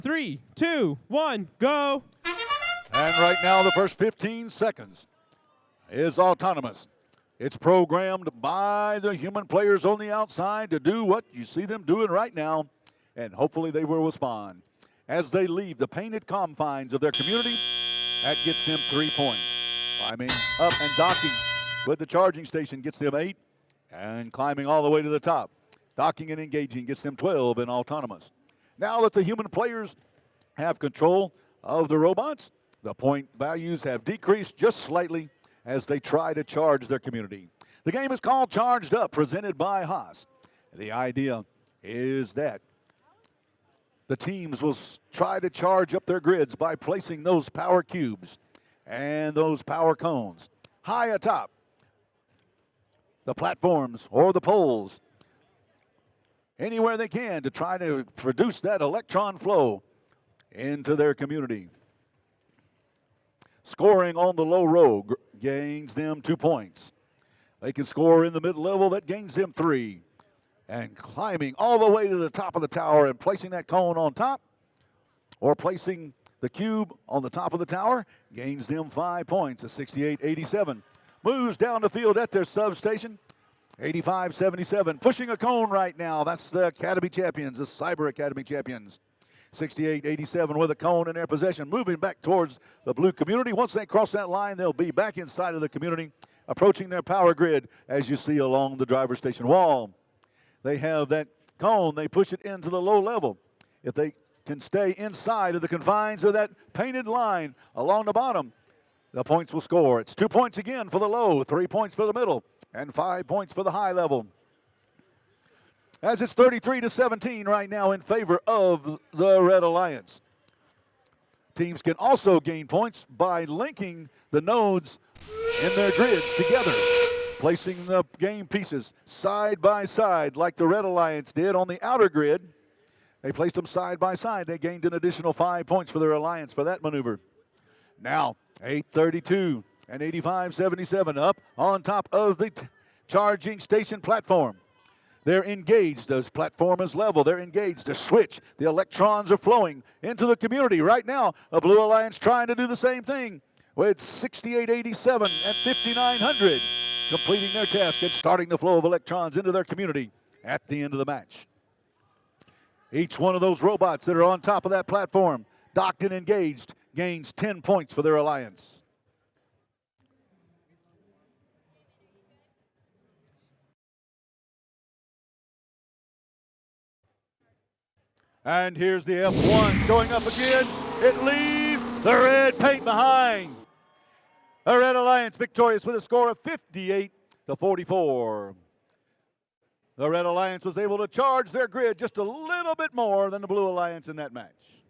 3, 2, 1, go. And right now, the first 15 seconds is autonomous. It's programmed by the human players on the outside to do what you see them doing right now, and hopefully they will respond. As they leave the painted confines of their community, that gets them 3 points. Climbing up and docking with the charging station gets them 8, and climbing all the way to the top. Docking and engaging gets them 12 in autonomous. Now that the human players have control of the robots, the point values have decreased just slightly as they try to charge their community. The game is called Charged Up, presented by Haas. The idea is that the teams will try to charge up their grids by placing those power cubes and those power cones high atop the platforms or the poles, anywhere they can to try to produce that electron flow into their community. Scoring on the low row gains them 2 points. They can score in the mid-level, that gains them 3. And climbing all the way to the top of the tower and placing that cone on top, or placing the cube on the top of the tower, gains them 5 points, a 68-87. Moves down the field at their substation, 85-77. Pushing a cone right now, that's the Academy champions, the Cyber Academy champions. 68-87 with a cone in their possession. Moving back towards the blue community. Once they cross that line, they'll be back inside of the community, approaching their power grid, as you see along the driver's station wall. They have that cone. They push it into the low level. If they can stay inside of the confines of that painted line along the bottom, the points will score. It's 2 points again for the low, 3 points for the middle, and 5 points for the high level. As it's 33-17 right now in favor of the Red Alliance. Teams can also gain points by linking the nodes in their grids together, placing the game pieces side by side like the Red Alliance did on the outer grid. They placed them side by side. They gained an additional 5 points for their alliance for that maneuver. Now, 8:32 and 85-77 up on top of the charging station platform. They're engaged. The platform is level. They're engaged. The switch. The electrons are flowing into the community. Right now, the Blue Alliance trying to do the same thing with 68-87 at 5,900, completing their task and starting the flow of electrons into their community at the end of the match. Each one of those robots that are on top of that platform, docked and engaged, gains 10 points for their alliance. And here's the F1 showing up again. It leaves the red paint behind. The Red Alliance victorious with a score of 58-44. The Red Alliance was able to charge their grid just a little bit more than the Blue Alliance in that match.